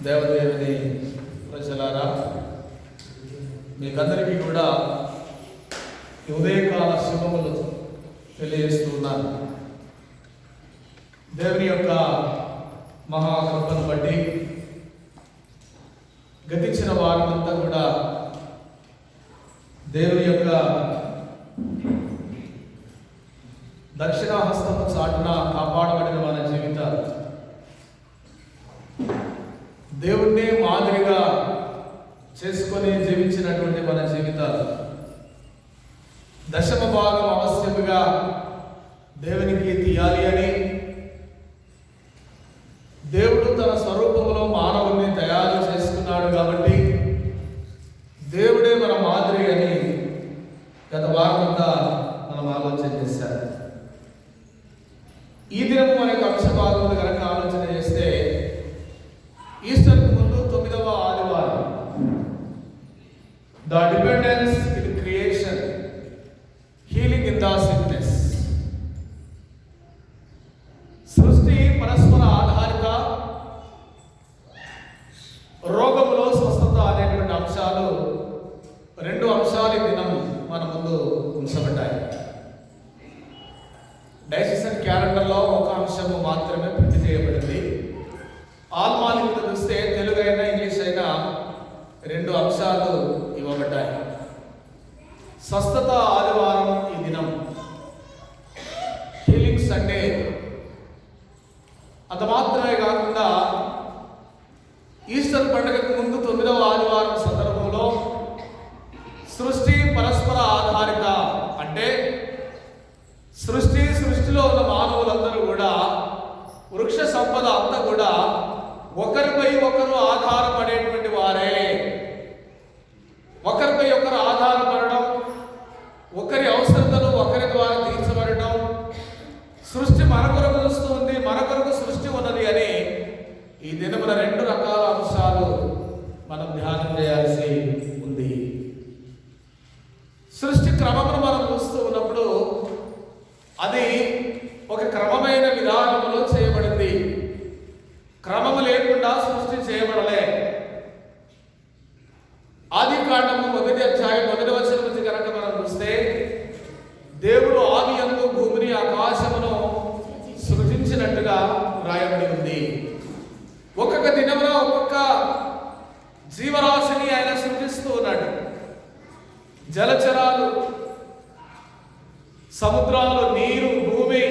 దేవదేవుని ప్రజలారా, మీకందరికీ కూడా ఉదయకాల శుభములు తెలియజేస్తున్నాను. దేవుని యొక్క మహాకృపను బట్టి గతించిన వారమంతా కూడా దేవుని యొక్క దక్షిణాహస్తము చాటున కాపాడబడిన మన జీవితాలు, దేవుణ్ణి మాదిరిగా చేసుకొని జీవించినటువంటి మన జీవితాలు, దశమ భాగం అవశ్యముగా దేవునికి తీయాలి అని దేవుడు తన స్వరూపంలో మానవుని తయారు చేసుకున్నాడు. కాబట్టి దేవుడే మన మాదిరి అని గత వారమంతా మనం ఆలోచన చేశారు. ఈ దినం మనకు అంశ భాగం కనుక ఆలోచన చేస్తే, ఈస్టర్కు ముందు 9వ ఆదివారం, the dependence in creation, healing in the sickness. సృష్టి పరస్పర ఆధారిత, రోగములో స్వస్థత అనేటువంటి అంశాలు, రెండు అంశాలు ఈ దినం మన ముందు ఉంచబడ్డాయి. డైసెషన్ క్యాలెండర్లో ఒక అంశము మాత్రమే పూర్తి చేయబడింది. ఆల్మాలిక్ చూస్తే తెలుగు అయినా ఇంగ్లీష్ అయినా రెండు అంశాలు ఇవ్వబడ్డాయి. స్వస్థత ఆదివారం ఈ దినం, హీలింగ్ సండే. అంత మాత్రమే కాకుండా ఈస్టర్ పండుగకు ముందు 9వ ఆదివారం సందర్భంలో సృష్టి పరస్పర ఆధారిత, అంటే సృష్టిలో ఉన్న మానవులందరూ కూడా, వృక్ష సంపద అంతా కూడా ఒకరిపై ఒకరు ఆధారపడేటువంటి వారే. ఒకరిపై ఒకరు ఆధారపడడం, ఒకరి అవసరతలు ఒకరి ద్వారా తీర్చబడటం, సృష్టి మన కొరకు చూస్తుంది, మన కొరకు సృష్టి ఉన్నది అని ఈ దినమున రెండు రకాల అంశాలు మనం ధ్యానం చేయాల్సి ఉంది. సృష్టి క్రమమును మనం చూస్తూ ఉన్నప్పుడు అది ఒక క్రమమైన విధానంలో చేయబడింది. క్రమము లేకుండా సృష్టి చేయబడలే. ఆది కాండము 1వ అధ్యాయం 1వ వచనం నుంచి కనుక మనం చూస్తే, దేవుడు ఆది యందు భూమిని ఆకాశమును సృజించినట్టుగా రాయబడి ఉంది. ఒక్కొక్క దినమున ఒక్కొక్క జీవరాశిని ఆయన సృజిస్తూ ఉన్నాడు. జలచరాలు, సముద్రాలు, నీరు, భూమి,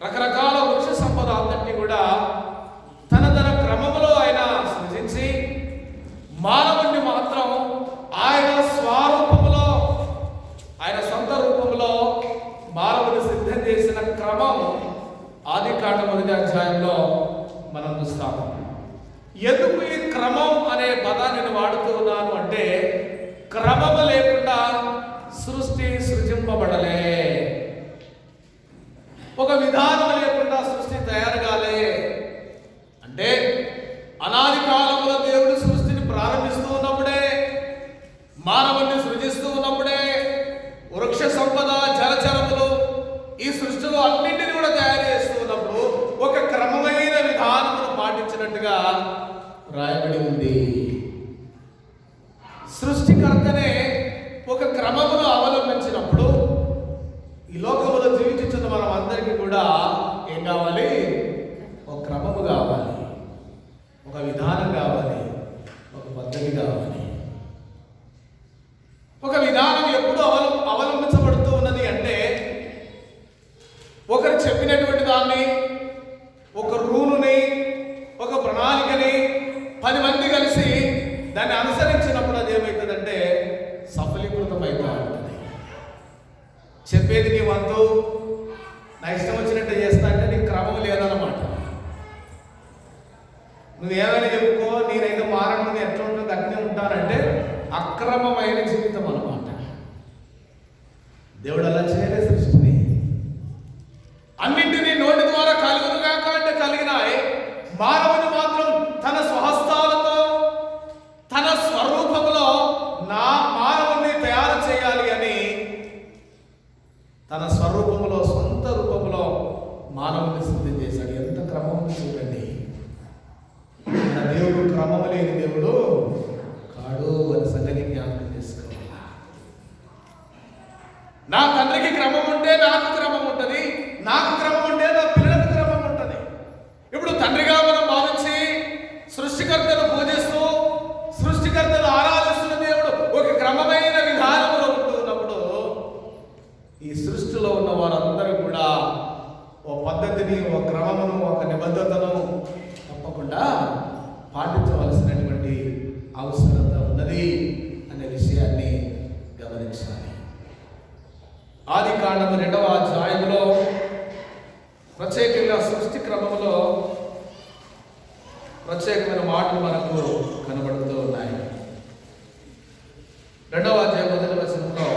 రకరకాల వృక్ష సంపద అంతటి కూడా తన క్రమములో ఆయన సృజించి, మానవుణ్ణి మాత్రం ఆయన స్వరూపములో, ఆయన సొంత రూపంలో మానవుని సిద్ధం చేసిన క్రమం ఆది కాండం 1వ అధ్యాయంలో మనం చూస్తాము. ఎందుకు ఈ క్రమం అనే పదాన్ని నేను వాడుతూ ఉన్నాను అంటే, క్రమము లేకుండా సృష్టి సృజింపబడలే. ఒక విధానం లేకుండా సృష్టి తయారు కాలే. అంటే అనాది కాలంలో దేవుడు సృష్టిని ప్రారంభిస్తూ ఉన్నప్పుడే, మానవుని సృజిస్తూ ఉన్నప్పుడే, వృక్ష సంపద, జలచరములు, ఈ సృష్టిలో అన్నింటినీ కూడా తయారు చేస్తూ ఉన్నప్పుడు ఒక క్రమమైన విధానమును పాటించినట్టుగా రాయబడి ఉంది. సృష్టికర్తనే ఒక క్రమమును అవలంబించినప్పుడు ఈ లోకములో జీవించుతున్న మనం అందరికీ కూడా ఏం కావాలి? ఒక క్రమము కావాలి, ఒక విధానం కావాలి, ఒక పద్ధతి కావాలి. ఒక విధానం ఎప్పుడు అవలంబించబడుతూ ఉన్నది అంటే, ఒకరు చెప్పినటువంటి దాన్ని, ఒక రూలుని, ఒక ప్రణాళికని 10 మంది కలిసి దాన్ని అనుసరించినప్పుడు అది ఏమవుతుందంటే సఫలీకృతం అవుతూ ఉంటుంది. చెప్పేది నీ వంతు, నా ఇష్టం వచ్చినట్టు చేస్తా అంటే నీకు క్రమం లేదన్నమాట. నువ్వు ఏమైనా చెప్పుకో, నేనైతే మారను, నేను ఎట్లా ఉంటుంది అట్నే ఉంటానంటే అక్రమమైన జీవితం అన్నమాట. దేవుడు అలా చేయలే సృష్టిని. అన్నింటినీ నోటి ద్వారా కలుగునుగా అంటే కలిగినాయి. మానవుని మాత్రం తన స్వహస్తాలతో, తన స్వరూపంలో మానవుని తయారు చేయాలి అని తన స్వరూపంలో, సొంత రూపంలో మానవుని సిద్ధం చేశాడు. ఎంత క్రమం చూడండి. మన దేవుడు లేని దేవుడు కాడు అని సంగతి జ్ఞాపకం చేసుకోవాలి. నా తండ్రికి క్రమం ఉంటే నాకు క్రమం ఉంటుంది, నాకు క్రమం ఉంటే నా పిల్లలకు క్రమం ఉంటుంది. ఇప్పుడు తండ్రిగా మనం భావించి సృష్టికర్తను పూజిస్తూ సృష్టికర్తను ఆరాధిస్తున్న దేవుడు ఒక క్రమమైన విధానంలో ఉంటున్నప్పుడు ఈ సృష్టిలో ఉన్న వారందరూ కూడా ఓ పద్ధతిని, ఒక క్రమమును, ఒక నిబద్ధతను తప్పకుండా పాటించవలసినటువంటి అవసరత ఉన్నది అనే విషయాన్ని గమనించాలి. ఆదికాండము 2వ అధ్యాయంలో ప్రత్యేకంగా సృష్టి క్రమంలో ప్రత్యేకమైన మాటలు మనకు కనబడుతూ ఉన్నాయి. 2వ అధ్యాయం 1వ వచనంలో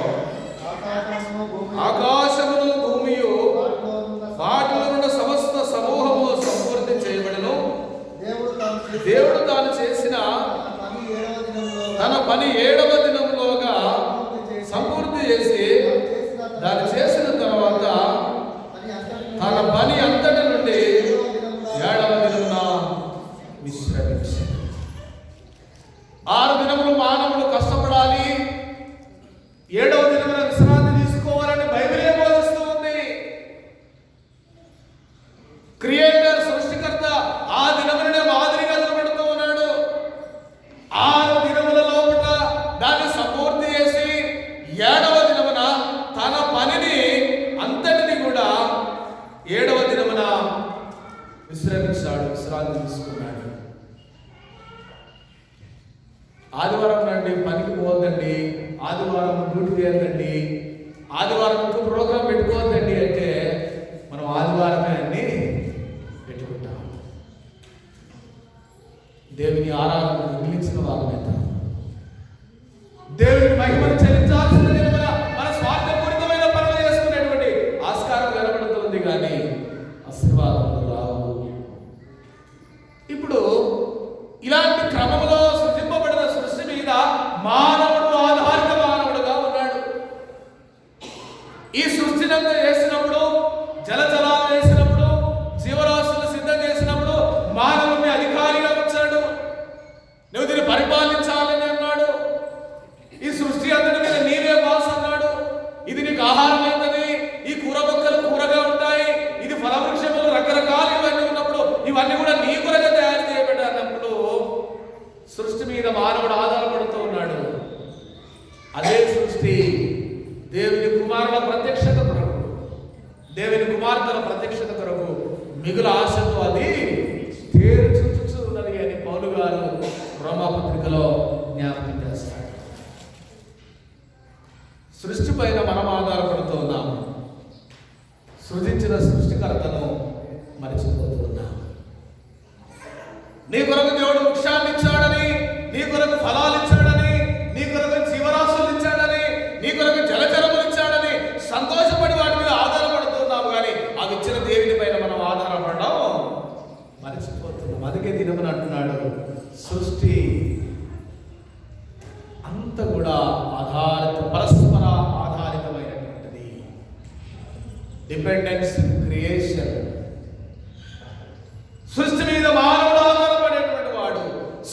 ఆకాశమును భూమియు వాటిలో ఉన్న సమస్త సమూహము సంపూర్తి చేయబడెను. దేవుడు తాను చేసిన తన పని 7వ దినములోగా సంపూర్తి చేసి దాన్ని చేసిన తర్వాత తన పని అంతటి నుండి 7వ దినమున విశ్రమించాడు. 6 దినములు మానవుడు కష్టపడాలి, 7వ దినమున విశ్రాంతి తీసుకోవాలని బైబిలే బోధిస్తూ ఉంది. క్రియేటర్, సృష్టికర్త ఆ దినమునే మాదిరిగా నిలబెడుతూ ఉన్నాడు. 6 దినముల లోపల దాన్ని సంపూర్తి చేసి 7వ దినమున తన పనిని అంతటిని కూడా 7వ దినమున విశ్రమించాడు, విశ్రాంతి తీసుకున్నాడు. ఆదివారం రండి, పనికి పోవద్దండి, ఆదివారం డ్యూటీ చేయొద్దండి, ఆదివారం ఇంకో ప్రోగ్రాం పెట్టుకోవద్దండి అంటే మనం ఆదివారమే అన్ని పెట్టుకుంటాం. దేవుని ఆరాధన మిగిలించిన వారమైతే దేవుని మహిమను చెల్లించాల్సిన మన స్వార్థపూరితమైన పనులు చేసుకునేటువంటి ఆస్కారం కనబడుతుంది, కానీ ఆశీర్వాదములు రావు. ఇప్పుడు ఇలాంటి క్రమంలో సృజింపబడిన సృష్టి మీద మానవుడు ఆధారిత మానవుడుగా ఉన్నాడు. ఈ సృష్టినంతా చేసినప్పుడు, జలజలాలు వేసినప్పుడు, జీవరాశులు సిద్ధం చేసినప్పుడు మానవుని అధికారిగా వచ్చాడు. నువ్వు దీన్ని పరిపాలించాలని అన్నాడు. ఈ సృష్టి అంతటి మీద నీవే బాస్ అన్నాడు. ఇది నీకు ఆహారం అవుతుంది, ఈ కూర మొక్కలు కూరగా ఉంటాయి, ఇది ఫలవృక్షములు రకరకాలు ఇవన్నీ ఉన్నప్పుడు ఇవన్నీ కూడా నీ కూరగా తయారు చేయబడ్డా అన్నప్పుడు సృష్టి మీద మానవుడు ఆధారపడుతూ ఉన్నాడు. అదే సృష్టి దేవుని కుమారుల ప్రత్యక్షత కొరకు, దేవుని కుమార్తెల ప్రత్యక్షత కొరకు మిగుల ఆశతో అది తేల్చుచు ఉన్నది అని పౌలు గారు రోమాపత్రికలో జ్ఞాపకం చేస్తాడు. సృష్టి పైన మనం ఆధారపడుతూ ఉన్నాము, సృజించిన సృష్టికర్తను మరిచిపోతూ ఉన్నాము. నీ కొరకు దేవుడు వృక్షాన్ని ఇచ్చాడని, నీ కొరకు ఫలాలు ఇచ్చాడని, నీ కొరకు జీవరాశులు ఇచ్చాడని, నీ కొరకు జలచరములు ఇచ్చాడని సంతోషపడి వాటి మీద ఆధారపడుతున్నాము, కానీ అవి ఇచ్చిన దేవుని పైన మనం ఆధారపడడం మరిచిపోతున్నాం. అందుకే దినమని అంటున్నాడు, సృష్టి అంత కూడా పరస్పర ఆధారితమైనటువంటిది. Dependence in creation. సృష్టి మీద మానవుడు ఆధారపడేటువంటి వాడు.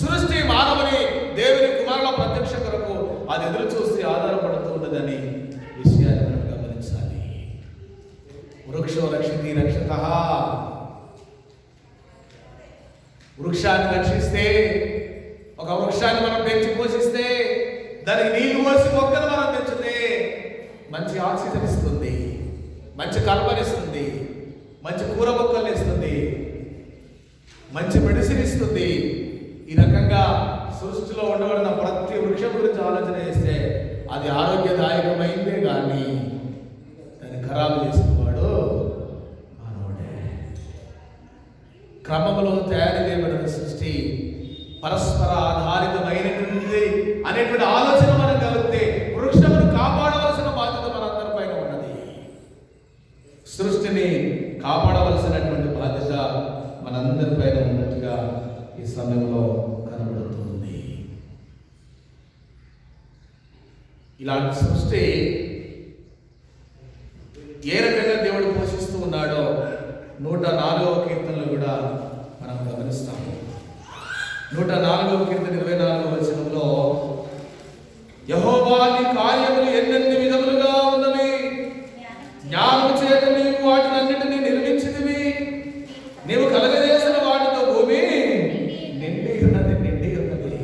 సృష్టి మానవుని దేవుని కుమారుల ప్రత్యక్ష కొరకు అది ఎదురు చూసి ఆధారపడుతూ ఉన్నదని విషయాన్ని మనం గమనించాలి. వృక్షో రక్షితి రక్షితః. వృక్షాన్ని రక్షిస్తే, ఒక వృక్షాన్ని మనం పెంచి పోషిస్తే, దానికి నీళ్లు పోసి మొక్కలు మనం పెంచితే మంచి ఆక్సిజన్ ఇస్తుంది, మంచి కల్పనిస్తుంది, మంచి కూర మొక్కలు ఇస్తుంది, మంచి మెడిసిన్ ఇస్తుంది. ఈ రకంగా సృష్టిలో ఉండబడిన ప్రతి వృక్షం గురించి ఆలోచన చేస్తే అది ఆరోగ్యదాయకమైందే కానీ దాన్ని ఖరాబు చేసినవాడు మానవుడే. క్రమంలో తయారు చేయబడిన సృష్టి పరస్పర ఆధారితమైనటువంటిది అనేటువంటి ఆలోచన మనం కలిగితే వృక్షమును కాపాడవలసిన బాధ్యత మనందరి పైన ఉన్నది. సృష్టిని కాపాడవలసినటువంటి బాధ్యత మనందరి పైన ఉన్నట్టుగా ఈ సమయంలో కనబడుతుంది. ఇలాంటి సృష్టి ఏ రకంగా దేవుడు పోషిస్తూ ఉన్నాడో 104వ కీర్తనలో కూడా మనం గమనిస్తాము. 104వ కీర్తన 24వ వచనంలో యెహోవా నీ కార్యములు ఎన్నెన్ని విధములుగా ఉన్నవి, జ్ఞానము చేత నీవు వాటినన్నిటినీ నిర్మించితివి, నీవు కలగజేసిన వాటితో భూమి నిండి ఉన్నది.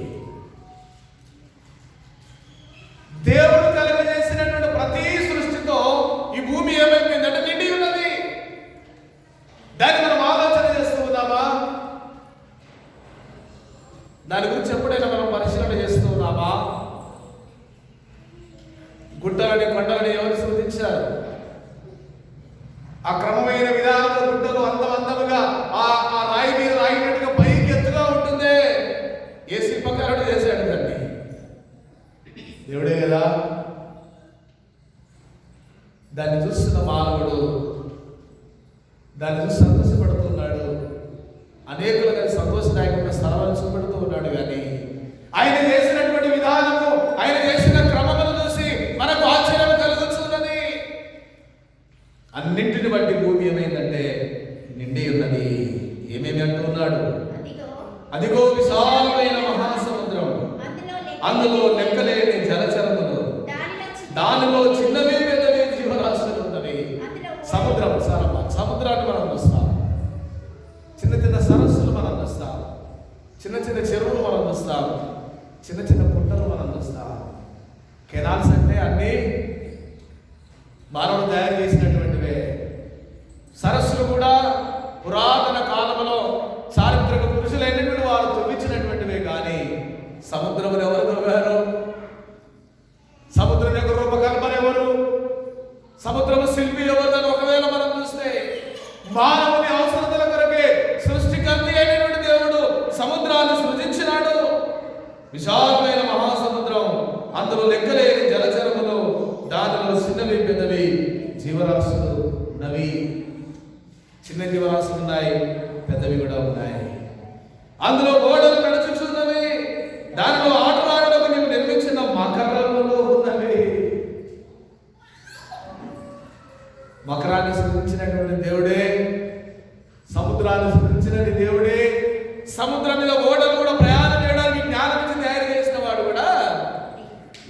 దేవుడు కలగజేసినటువంటి ప్రతి సృష్టితో ఈ భూమి ఏమైపోయిందంటే నిండి ఉన్నది. దాన్ని మనం ఆలోచన చేస్తూ ఉన్నామా? దాని గురించి ఎప్పుడైనా మనం పరిశీలన చేస్తూ ఉన్నామా? గుట్టలని కొండలని ఎవరు సృజించారు? ఆ క్రమమైన విధానంలో గుట్టలు అందముగా ఆ రాయి మీద రాయినట్టుగా పైకి ఎత్తుగా ఉంటుంది. ఏ శిల్పకారుడు చేశాడు దాన్ని? దేవుడే కదా. దాన్ని చూస్తున్న మానవుడు దాన్ని చూసి సంతోషపడుతున్నాడు. అనేకులుగా సంతోషదాయకమైన స్థలాలను చూపెడుతూ ఉన్నాడు. కానీ ఆయన చేసినటువంటి విధానము, ఆయన చేసిన క్రమమును చూసి మనకు ఆశ్చర్యం కలుగుతున్నది. అన్నింటిని బట్టి భూమి ఏమైందంటే నిండి ఉన్నది. ఏమేమి అంటున్నాడు? అదిగో విశాలమైన మహాసముద్రం, అందులో లెక్కలేని జలచరములు, దానిలో చిన్నవి పెద్దవి జీవరాశులు ఉన్నవి. సముద్రం సముద్రాన్ని మనం చూస్తాం, చిన్న చిన్న సరస్సులు మనం చూస్తాం, చిన్న చిన్న చెరువులు మనం చూస్తాం, చిన్న చిన్న పుట్టలు మనం చూస్తాం. కెనాల్స్ అంటే అన్నీ మానవుడు తయారు చేసినటువంటివే. సరస్సులు కూడా పురాతన కాలంలో చారిత్రక పురుషులైనటువంటి వారు తవ్వించినటువంటివే. కానీ సముద్రమును ఎవరు తవ్వారు? సముద్రం యొక్క రూపకల్పన ఎవరు? సముద్రము శిల్పి ఎవరిదని ఒకవేళ మనం చూస్తే, మానవుని అవసరతల కొరకే సృష్టికర్త అయినటువంటి దేవుడు సముద్రాన్ని సృజించినాడు. విశాలమైన మహాసముద్రం, అందులో లెక్కలేని జలచరములు, దానిలో చిన్నవి పెద్దవి జీవరాశులు ఉన్నవి. చిన్న జీవరాశులు ఉన్నాయి, పెద్దవి కూడా ఉన్నాయి. అందులో ఓడలు నడుచుచున్నవి, దానిలో ఆటలాడటకు నీవు నిర్మించిన మకరములు ఉన్నవి. మకరాన్ని సృష్టించినటువంటి దేవుడే, సముద్రాన్ని సృష్టించినటువంటి దేవుడే, సముద్రం మీద ఓడలు కూడా ప్రయాణం చేయడానికి జ్ఞానం ఇచ్చి తయారు చేసిన వాడు కూడా.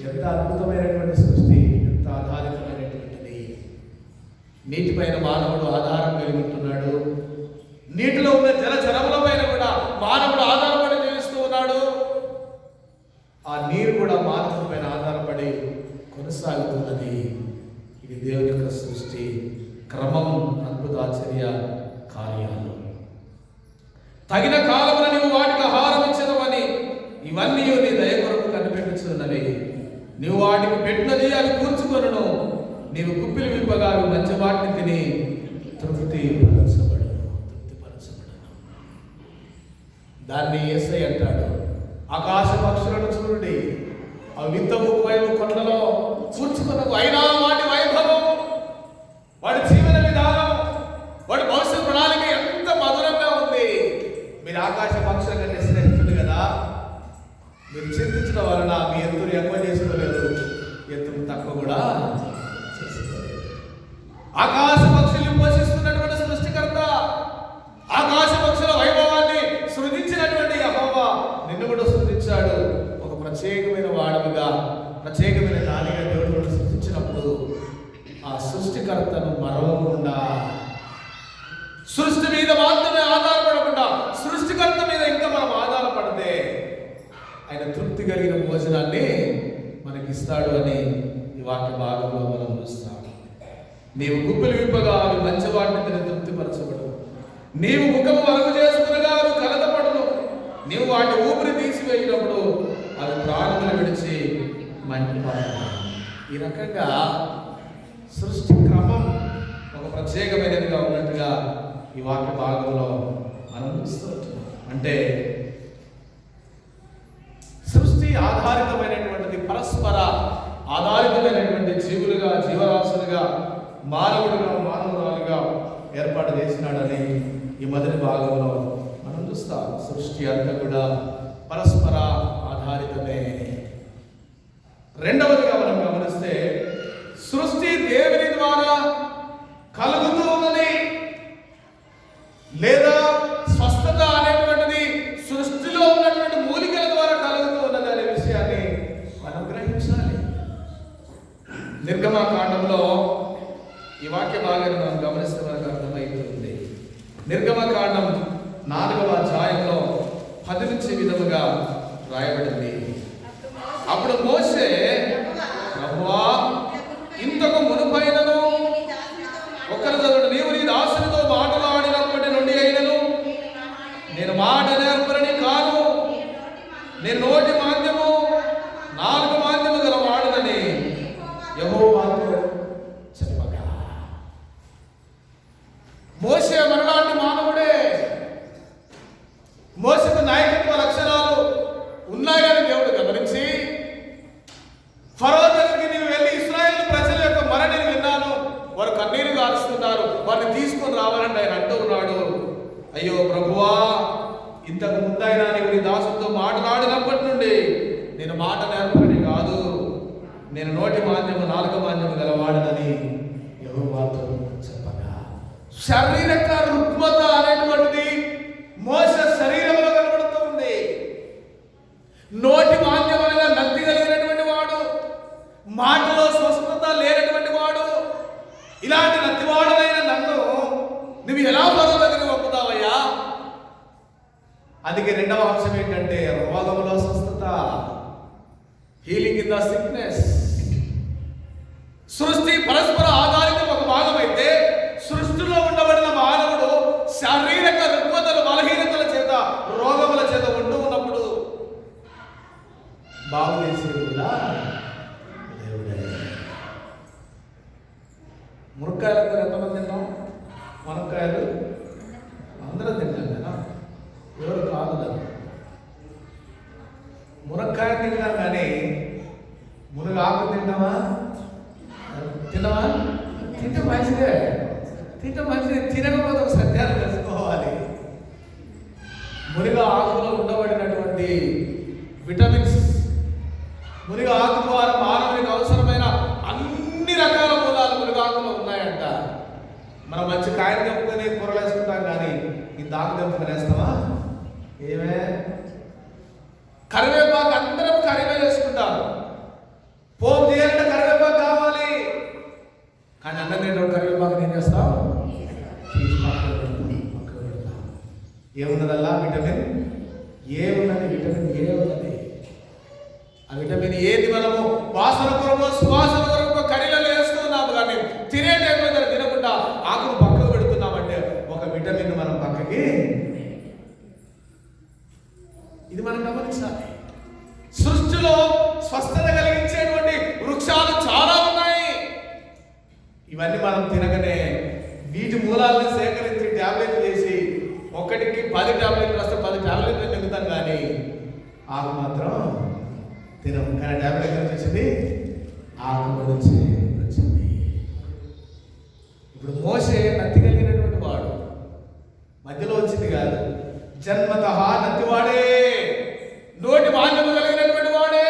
ఎంత అద్భుతమైనటువంటి సృష్టి, ఎంత ఆధారితమైనటువంటిది. నీటిపైన మానవుడు ఆధారం కలిగి ఉంటున్నాడు. నీటిలో ఉన్న జలచరముల పైన కూడా మానవుడు ఆధారపడి జీవిస్తూ ఉన్నాడు. ఆ నీరు కూడా మానవుడి పైన ఆధారపడి కొనసాగుతున్నది. ఇది దేవుని యొక్క సృష్టి, క్రమం, అద్భుత ఆశ్చర్య కార్యాలు. తగిన కాలమున నీవు వాటికి ఆహారం ఇచ్చినవని ఇవన్నీ నీ దయ కొరకు కనిపెట్టుచున్నవి. నీవు వాటికి పెట్టినది అవి కూర్చుకొనును. నీవు కుప్పిలు విప్పగా మంచి వాటిని తిని తృప్తిపరచబడును. దాన్ని యేసయ్య అంటాడు, ఆకాశ పక్షులను చూడండి, అవి విత్తము కోయము కొండలో కూర్చుకున్నవు, అయినా వాటి వైభవం, వాడి జీవన విధానం, వాడి భవిష్యత్ ప్రణాళిక ఎంత మధురంగా ఉంది. మీరు ఆకాశ పక్షుల కంటే శ్రేష్ఠుడు కదా. మీరు చింతించడం వలన మీ ఎత్తును ఎక్కువ చేసుకోలేదు, ఎత్తును తక్కువ కూడా చేసుకోలేదు. ఆకాశ పక్షులు పోషిస్తున్నటువంటి సృష్టికర్త, ఆకాశ పక్షుల వైభవాన్ని సృజించినటువంటి యెహోవా నిన్ను కూడా సృజించాడు. ఒక ప్రత్యేకమైన వాడవిగా, ప్రత్యేకమైన దానిగా దేవుడు సృష్టించినప్పుడు ఆ సృష్టికర్తను మరవకుండా, సృష్టి మీద మాత్రమే ఆధారపడకుండా సృష్టికర్త మీద ఇంకా మనం ఆధారపడితే ఆయన తృప్తి కలిగిన భోజనాన్ని మనకి ఇస్తాడు అని ఈ వాక్య భాగంలో మనం చూస్తాం. నీవు గుప్పిలు విప్పగా అవి మంచి వాటిని తిని తృప్తిపరచబడు. నీవు ముఖము వరకు చేసుకునగా అవి కలతపడును. నీవు వాటి ఊపిరి తీసివేసినప్పుడు అవి ప్రాణములు విడిచి మండిపోతాయి. ఈ రకంగా సృష్టి క్రమం ఒక ప్రత్యేకమైనదిగా ఉన్నట్టుగా ఈ వాక్య భాగంలో మనం చూస్తూ ఉంటున్నాం. అంటే సృష్టి ఆధారితమైనటువంటిది, పరస్పర ఆధారితమైనటువంటి జీవులుగా, జీవరాశులుగా, మానవుడుగా, మానవురాలుగా ఏర్పాటు చేసినాడని ఈ మొదటి భాగంలో మనం చూస్తాం. సృష్టి అంతా కూడా పరస్పర ఆధారితమే. రెండవదిగా మనం గమనిస్తే సృష్టి దేవుని ద్వారా కలుగుతూ ఉన్నది, లేదా స్వస్థత అనేటువంటిది సృష్టిలో ఉన్నటువంటి నిర్గమకాండంలో ఈ వాక్య భాగాన్ని మనం గమనిస్తే మనకు అర్థమవుతుంది. నిర్గమకాండం 4వ అధ్యాయంలో 10 నుంచి విధముగా రాయబడింది. అప్పుడు మోషే, ప్రభువా, ఇంతకు మునుపైనను ఒకరు చదువు, నీవు నీ దాసునితో మాటలాడినప్పటి నుండి అయినను నేను మాట నేర్పరని కాను, నేను నోటి మాధ్యము నాలుగు మాధ్యము గల వాడునని యెహోవాతో చెప్పగా. మోషే మనలాంటి మానవుడే. మోషేకు నాయకత్వ లక్షణాలు ఉన్నాయని దేవుడు గమనించి, ఫరో దగ్గరికి నీవు వెళ్ళి ఇశ్రాయేలు ప్రజల యొక్క మరణిని విన్నాను, వారు కన్నీరు గారుస్తున్నారు, వారిని తీసుకొని రావాలంటే ఆయన అంటూ ఉన్నాడు, అయ్యో ప్రభువా, ఇంతకు ముందైనా నీవు నీ దాసుతో మాట్లాడినప్పటి నుండి నేను మాట నేర్పని కాదు, నేను నోటి మాధ్యము నాలుక మాధ్యము గలవాడనని యెహోవాతో చెప్పగా. శారీరక రుగ్మత అనేటువంటిది మోషే శరీరంలో కనబడుతూ ఉంది. నోటి మాధ్యమనగా నత్తి కలిగినటువంటి వాడు, మాటలో స్వస్థత లేనటువంటి వాడు. ఇలాంటి నత్తివాడనైన నన్ను నువ్వు ఎలా ఫరో దగ్గరికి పంపుతావయ్యా? అందుకే 2వ అంశం ఏంటంటే రోగంలో స్వస్థత, హీలింగ్ ఇన్ ద సిక్నెస్. సృష్టి పరస్పర ఆధారితం ఒక భాగం అయితే, సృష్టిలో ఉండబడిన మానవుడు శారీరక రుగ్మతలు, బలహీనతల చేత, రోగముల చేత ఉంటూ ఉన్నప్పుడు బాగు చేసేది కూడా దేవుడే. మునక్కాయలు ఎంతమంది తిన్నాం? మునక్కాయలు అందరం తింటాం కదా, ఎవరు కాదు కదా. మునక్కాయ తింటాం కానీ మునగాకు తింటామా? తినవా? తింటే మంచిదే, తింటే మంచిదే. తినకపోతే ఒక సత్యాలు తెలుసుకోవాలి. మునగ ఆకులో ఉండబడినటువంటి విటమిన్స్, మునగ ఆకు ద్వారా మానవునికి అవసరమైన అన్ని రకాల మూలాలు మునగాకులో ఉన్నాయంట. మనం మంచి కాయలు తెంపుకొని కూరలు వేసుకుంటాం కానీ ఈ దాకు తెంపుకొని వేస్తామా? ఏమే కరివేపాకు అందరం కరివే వేసుకుంటారు. పోపు చేయాలంటే కరివేపాకు కావాలి, కానీ అన్నం నేను కరివేపాకు ఏం చేస్తాం? ఏమున్నదల్లా విటమిన్ ఏ ఉన్నది, విటమిన్ ఏ ఉన్నది. ఆ విటమిన్ ఏది మనము వాసన కొరకు, సువాసన కొరకు కర్రీలలో వేస్తున్నాము, కానీ తినే టైంలో దాన్ని తినకుండా ఆకును పక్కకు పెడుతున్నామంటే ఒక విటమిన్ మనం పక్కకి, ఇది మనం గమనించాలి. సృష్టిలో స్వస్థత కలిగించేటువంటి వృక్షాలు చాలా ఉన్నాయి. ఇవన్నీ మనం తినగానే వీటి మూలాలను సేకరించి టాబ్లెట్లు చేసి ఒకటికి 10 టాబ్లెట్లు వస్తే 10 టాబ్లెట్లు తింటాం, కానీ ఆకు మాత్రం తినం. కానీ టాబ్లెట్ నుంచి వచ్చింది, ఆకు నుంచి వచ్చింది. ఇప్పుడు మోషే నత్తి కలిగినటువంటి వాడు, మధ్యలో వచ్చింది కాదు, జన్మతః నత్తివాడే, నోటి మాధ్యము కలిగినటువంటి వాడే.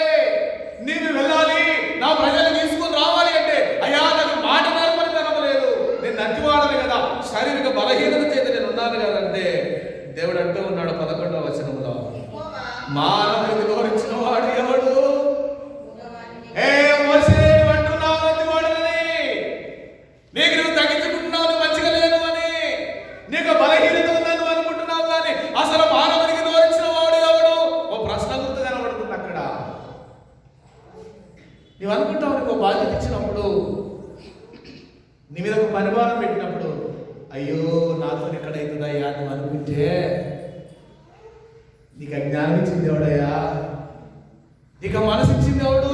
నీవు వెళ్ళాలి, నా ప్రజలు తీసుకుని రావాలి అంటే, అయ్యా నాకు మాట నేర్పని తనలేదు, నేను నత్తివాడను కదా, శారీరక బలహీనత చేత నేను ఉన్నాను కదంటే దేవుడు అంటూ ఉన్నాడు 11వ వచనంలో, మానవుడికి నోరించిన వాడు ఎవడు? ఏ మోషే, అంటున్నావు నత్తివాడని, నీకు నువ్వు తగ్గించుకుంటున్నావు, మంచిగా లేను అని, నీకు బలహీనత ఉందని అనుకుంటున్నావు, కానీ అసలు మానవుడికి నోరించిన వాడు ఎవడు? ఓ ప్రశ్న గుర్తు కనబడుతుంది అక్కడ. నీవు అనుకుంటావు, నీకు బాధ్యత ఇచ్చినప్పుడు, నీ మీద ఒక పరిమాణం పెట్టినప్పుడు, అయ్యో నాతో ఎక్కడైతుందయ్యా నువ్వు అనుకుంటే, నీకు అజ్ఞానం ఇచ్చింది ఎవడయ్యా? నీకు మనసు ఇచ్చింది ఎవడు?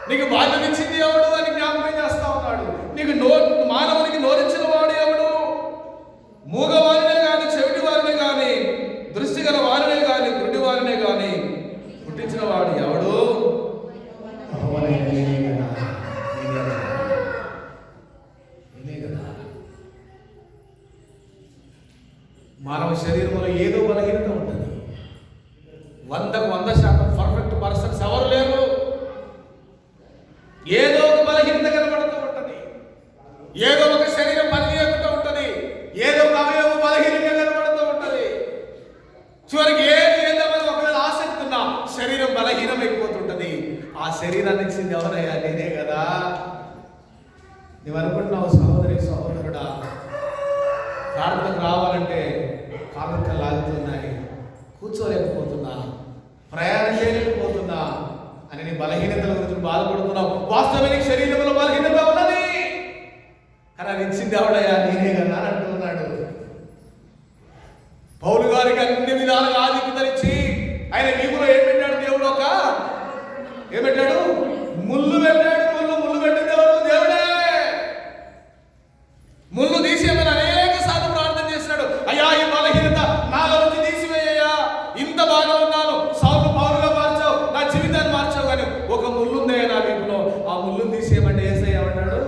నీకు బాధ్యత ఇచ్చింది ఎవడు అని జ్ఞాపకం చేస్తా ఉన్నాడు. నీకు మానవునికి నోరించిన వాడు ఎవడు? మూగవారినే కానీ, చెవిటి వారినే కానీ, దృష్టి గల వారినే కానీ, గుడ్డి వారినే కానీ పుట్టించిన వాడు ఎవడు? మానవ శరీరంలో ఏదో బలహీనత ఉంటుంది. 100కు 100% పర్ఫెక్ట్ పర్సన్స్ ఎవరు లేరు. ఏదో ఒక బలహీనత కనబడుతూ ఉంటుంది, ఏదో ఒక శరీరం పనిచేయకుండా ఉంటుంది, ఏదో ఒక అవయవం బలహీనంగా కనబడుతూ ఉంటుంది. చివరికి ఏదేమని ఒకవేళ ఆసక్తి ఉన్నా శరీరం బలహీనం అయిపోతుంటది. ఆ శరీరాన్ని ఇచ్చింది ఎవరయ్యా? నేనే కదా. నువ్వు అనుకుంటున్నావు సహోదరి సహోదరుడా, ప్రార్థనకు రావాలంటే కాళ్ళ లాగుతున్నాయి, కూర్చోలేకపోతున్నా, ప్రయాణం చేయలేకపోతున్నా అని నీ బలహీనతల గురించి బాధపడుతున్నావు. వాస్తవానికి శరీరంలో బలహీనత ఉన్నది, కానీ అది ఇచ్చింది ఎవడయ్యా? నేనే కదా అని అంటున్నాడు. పౌలు గారికి అన్ని విధాలుగా ఆధిక్యతనిచ్చి ఆయన వీపులో ఏం పెట్టాడు? దేవుడు ఏం పెట్టాడు? ముళ్ళు పెట్టాడు. ముళ్ళు పెట్టింది ఎవరు? దేవుడే. ముళ్ళు తీసేయమని అనేక సార్లు ప్రార్థన చేసినాడు. అయ్యా, ఈ బలహీనత నాలో నుంచి తీసివేయ్యా, ఇంత బాగా ఉన్నాను, సౌలు పౌలుగా మార్చావు, నా జీవితాన్ని మార్చావు, కానీ ఒక ముళ్ళు ఉందయ్యా నా వీపులో, ఆ ముళ్ళును తీసేయమంటే యేసయ్య ఏమంటాడు?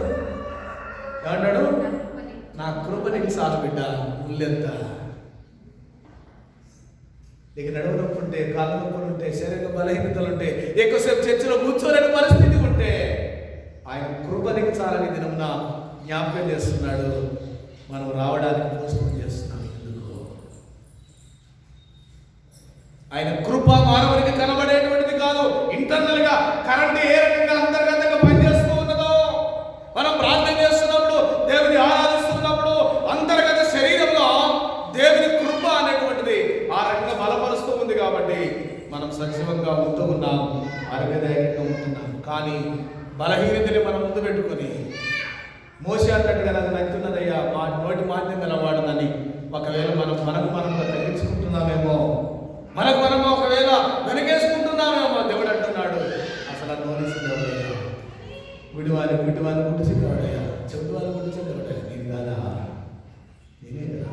నా కృప నీకు చాలు బిడ్డ, ముళ్ళెంత. నీకు నడుము నొప్పి ఉంటే, కాళ్ళ నొప్పులు ఉంటే, శరీర బలహీనతలు ఉంటే, ఎక్కువసేపు చర్చలో కూర్చోలేని పరిస్థితి ఉంటే, ఆయన కృప నీకు చాలని దినమున జ్ఞాపకం చేస్తున్నాడు. మనం రావడానికి పోస్ట్పోన్ చేస్తున్నాం. ఎందుకు? ఆయన కృప మానవునికి కనబడేటువంటిది కాదు. ఇంటర్నల్ గా కరెంట్ ఏ రకంగా అంతర్గతంగా పనిచేస్తూ ఉన్నదో, మనం ప్రార్థన చేస్తున్నప్పుడు, దేవుని ఆరాధిస్తున్నప్పుడు అంతర్గత శరీరంలో దేవుని కృప అనేటువంటిది ఆ రకంగా బలపరుస్తూ ఉంది. కాబట్టి మనం సజీవంగా ఉంటూ ఉన్నాం, ఆరోగ్యదాయకంగా ఉంటున్నాం. కానీ బలహీనతని మనం ముందు పెట్టుకొని మోసే అన్నట్టుగా నాకు నచ్చున్నదయ్యా, మా నోటి మాధ్యం గలవాడనని ఒకవేళ మనకు తగ్గించుకుంటున్నామేమో, మనం ఒకవేళ వెనకేసుకుంటున్నామేమో. దేవుడు అంటున్నాడు, అసలు ఆ నోరేసింది ఎవడయ్యా? విడివాళ్ళు గుడిచింది ఎవడయ్యా? చెడు వాళ్ళు గుడిచింది ఎవడయ్యా? నేను కాదా? నేనే కదా.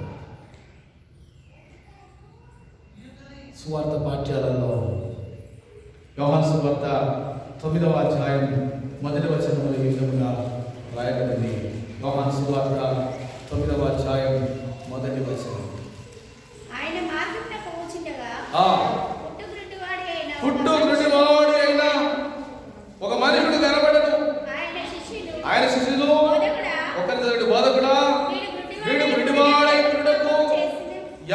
సువార్త పాఠ్యాలలో యోహాను సువార్త 9వ అధ్యాయం 1వ వచనంలో ఈ విధంగా రాయబడింది. యోహాను సువార్త 9వ అధ్యాయం 1వ వచనం. ఆయన మార్గమున పోవుచుండగా పుట్టు గుడ్డివాడు అయిన ఒక మనుషుడు కనబడను. ఆయన శిష్యులు ఒకరి బోధకుడా, వీడు గుడ్డివాడైనకు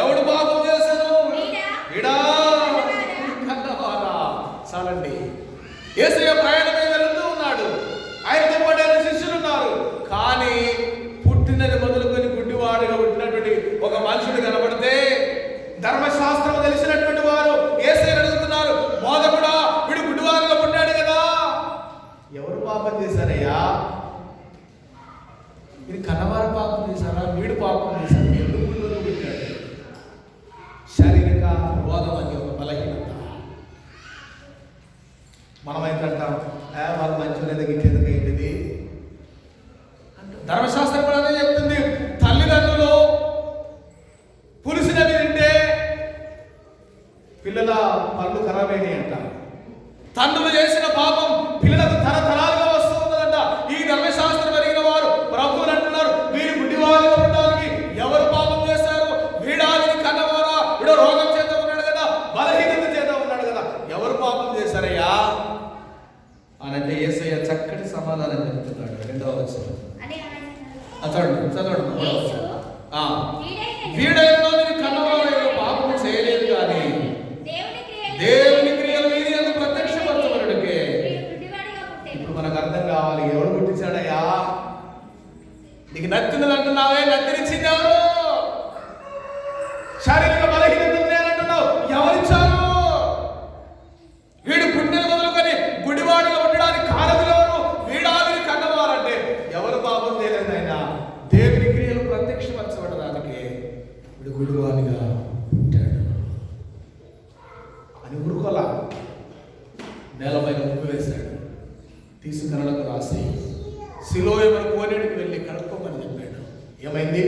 ఎవడు పాపం చేశాను? చాలండి. యేసయ్య ప్రయాణమై వెళుతూ ఉన్నాడు, ఆయనతో పాటు ఆయన శిష్యులు ఉన్నారు. కానీ పుట్టినది మొదలుకొని గుడ్డివాడుగా పుట్టినటువంటి ఒక మనుషుడు కనబడితే ధర్మశాస్త్రం తెలిసినటువంటి వారు యేసయ్యను అడుగుతున్నారు, బోధకుడా, వీడు గుడ్డివాడుగా పుట్టాడు కదా, ఎవరు పాపం చేశారయ్యా? వీడు కన్నవారు పాపం చేశారా? వీడు పాపం చేశారు? ఎందుకు పెట్టాడు? శారీరక బోధం అని ఒక బలహీనత. మనమైతే అంటాం, వాళ్ళు మంచి లేదా గిట్లేదుకు ఏంటిది? ధర్మశాస్త్రం కూడా అదే చెప్తుంది. తల్లిదండ్రులు పులిసినవి తింటే పిల్లల పళ్ళు ఖరాబ్ అయినాయి అంట. తండ్రులు చేసిన పాపం పిల్లలకు తరతరాలుగా వస్తూ ఉన్నదంట. ఈ ధర్మశాస్త్రం అడిగిన వారు ప్రభువులు అంటున్నారు, వీరు గుడ్డివారుగా ఉండడానికి ఎవరు పాపం చేశారు? వీడా, వీడి కన్నవారా, వీడు రోగం చేత ఉన్నాడు కదా, బలహీనత చేత ఉన్నాడు కదా, ఎవరు పాపం చేశారయ్యా అనంటే యేసయ్య చక్కటి సమాధానం చెప్తున్నాడు. 2వ వచనం చదవండి. వీడైనా కన్నవారు పాపం చేయలేదు, కానీ దేవుని క్రియలు వీరి యందు ప్రత్యక్షపరచబడుటకే. ఇప్పుడు మనకు అర్థం కావాలి, ఎవడు పుట్టించాడయ్యా? నీకు నచ్చినది అంటున్నావే, నచ్చినిచ్చింది ఎవరు? శారీరక బలహీనత అంటున్నావు, ఎవరిచ్చారు? వీడు పుట్టిన మొదలుకొని గుడివాడుగా ఉండడానికి కారణం ఎవరు? వీడావిని కన్నవారంటే ఎవరు పాపం చేయలేదు ఆయన? దేవుని క్రియలు ప్రత్యక్షపరచబడడానికి వీడు గుడివాడిగా పుట్టాడు అని ఊరుకోలా. నేలపైన ఉప్పు వేశాడు, తీసుకనలకు రాసి సిలోయమని కోనేటికి వెళ్ళి కడుక్కోమని చెప్పాడు. ఏమైంది?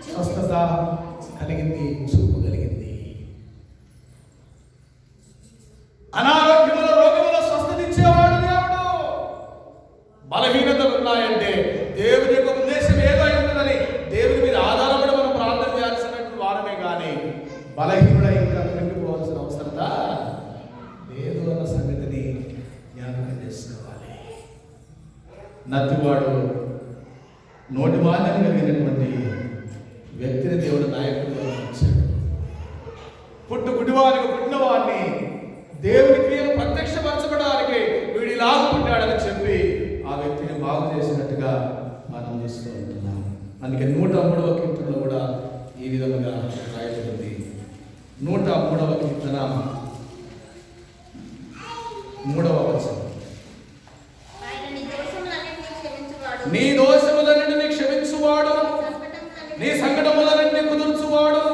స్వస్థత కలిగింది, చూపు కలిగింది. అనారోగ్యముల రోగముల స్వస్థత ఇచ్చేవాడు దేవుడు. బలహీనతలు ఉన్నాయంటే దేవుని యొక్క ఉద్దేశం ఏదో ఉంటుందని దేవుని మీద ఆధారపడి మనం ప్రార్థన చేయాల్సినటువంటి వారమే కానీ బలహీనుడ ఇంకా కృంగిపోవాల్సిన అవసరత లేదు అన్న సంగతిని జ్ఞాపకం చేసుకోవాలి. నత్తివాడు నోటి మాదిరి కలిగినటువంటి వ్యక్తిని దేవుడు నాయకుడిగా ఉంచాడు. పుట్టు గుడివారికి పుట్టిన వాడిని దేవుని క్రియలు ప్రత్యక్షపరచబడడానికి వీడు ఇలాగ పుట్టాడని చెప్పి ఆ వ్యక్తిని గమనిస్తూ ఉంటున్నాం. అందుకే 103వ కీర్తనలో కూడా ఈ విధముగా రాయబడింది. 103వ కీర్తన 3వ వచనం. నీ దోషములన్నిటిని క్షమించువాడు, నీ సంకటములన్నిటిని కుదుర్చువాడు,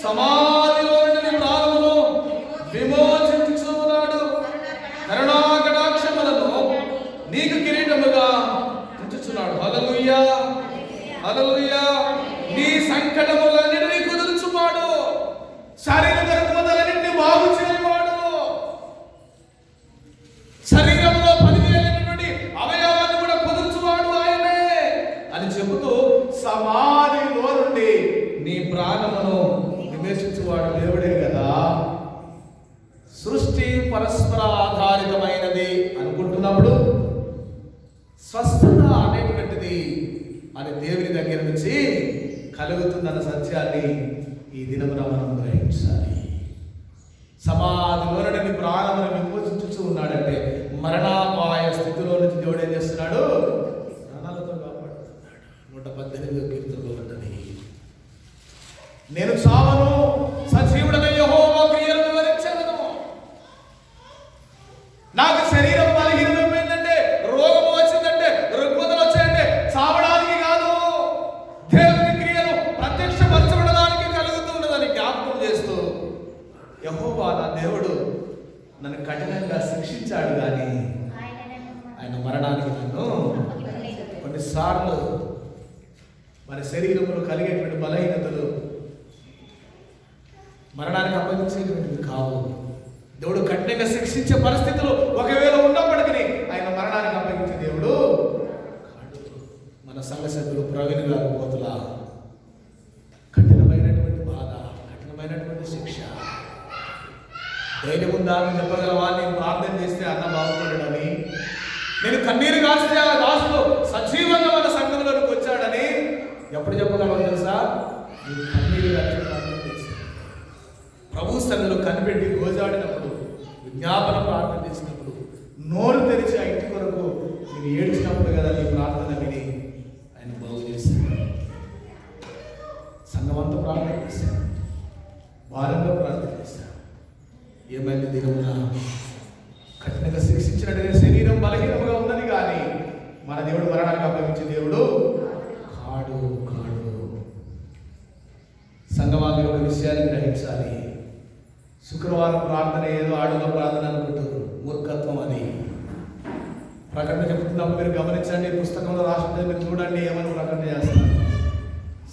సమాధిలో నుండి ప్రాణమును విమోచించుచున్నాడు, కరుణా కటాక్షములను నీకు కిరీటముగా ఉంచుచున్నాడు. హల్లెలూయా, హల్లెలూయా. నీ సంకటములన్నిటిని కుదుర్చువాడు, శారీరక రుగ్మతలన్నిటిని బాగు చేయవాడు, శరీరంలో పనిచేయలేనటువంటి అవయవాన్ని కూడా కుదుర్చువాడు ఆయనే అని చెబుతూ సమాధిలో నుండి నీ ప్రాణమును విమోచించువాడు దేవుడే కదా. సృష్టి పరస్పర ఆధారితమైనది అనుకుంటున్నప్పుడు స్వస్థత అనేటువంటిది అది దేవుని దగ్గర నుంచి కలుగుతుందన్న సత్యాన్ని ఈ దినమున మనం గ్రహించాలి. సమాధిలో నుండి ప్రాణమును విమోచించుతూ ఉన్నాడంటే మరణాపాయ స్థితిలో నుంచి దేవుడు ఏం చేస్తున్నాడు? ప్రాణాలతో కాపాడుతున్నాడు. 118వ కీర్తనలో ఉంటుంది, నేను చావను, సజీవుడైన యెహోవా క్రియలను వివరించెదను. నాకు శరీరం బలహీనమైపోయిందంటే, రోగం వచ్చిందంటే, రుగ్మతలు వచ్చాయంటే చావడానికి కాదు, దేవుని క్రియలు ప్రత్యక్షపరచబడడానికి కలుగుతున్నదని జ్ఞాపకం చేస్తూ యెహోవా నా దేవుడు నన్ను కఠినంగా శిక్షించాడు కానీ ఆయన మరణానికి నన్ను కొన్నిసార్లు మన శరీరంలో కలిగేటువంటి బలహీనతలు మరణానికి అప్పగించేటువంటివి కావు. దేవుడు కఠినంగా శిక్షించే పరిస్థితులు ఒకవేళ ఉన్నప్పటికీ ఆయన మరణానికి అప్పగించే దేవుడు కాడు. మన సంఘ సభ్యులు ప్రవీణ్ గారు పోతుల కఠినమైనటువంటి బాధ, కఠినమైనటువంటి శిక్ష, ధైర్యం ఉందా అని చెప్పగలవా? నేను ప్రార్థన చేస్తే అన్న బాగుపడని, నేను కన్నీరు కాస్తే ఆ దాసులు సజీవంగా మన సంఘంలోకి వచ్చాడని ఎప్పుడు చెప్పగలవా తెలుసా? నేను కన్నీరు కాచి ప్రార్థన చేశాను, ప్రభు సన్నిధిలో కనిపెట్టి గోజాడినప్పుడు, విజ్ఞాపన ప్రార్థన చేసినప్పుడు, నోరు తెరిచి ఆ ఇంటి కొరకు నేను ఏడ్చినప్పుడు కదా నీ ప్రార్థన విని ఆయన బాగు చేశాను. సంఘమంతా ప్రార్థన చేశాను, భారంగా ప్రార్థన చేశాను. ఏమైంది? దినమున కఠినంగా శిక్షించినట్టుగా శరీరం బలహీనంగా ఉందని కానీ మన దేవుడు మరణానికి అప్పగించే దేవుడు కాడు కాడు. సంఘవాదులు ఒక విషయాన్ని గ్రహించాలి. శుక్రవారం ప్రార్థన ఏదో ఆడుల ప్రార్థన అనుకుంటారు, మూర్ఖత్వం అది. ప్రకటన చెప్తున్నప్పుడు మీరు గమనించండి, పుస్తకంలో రాసింది మీరు చూడండి, ఏమని ప్రకటన చేస్తారు.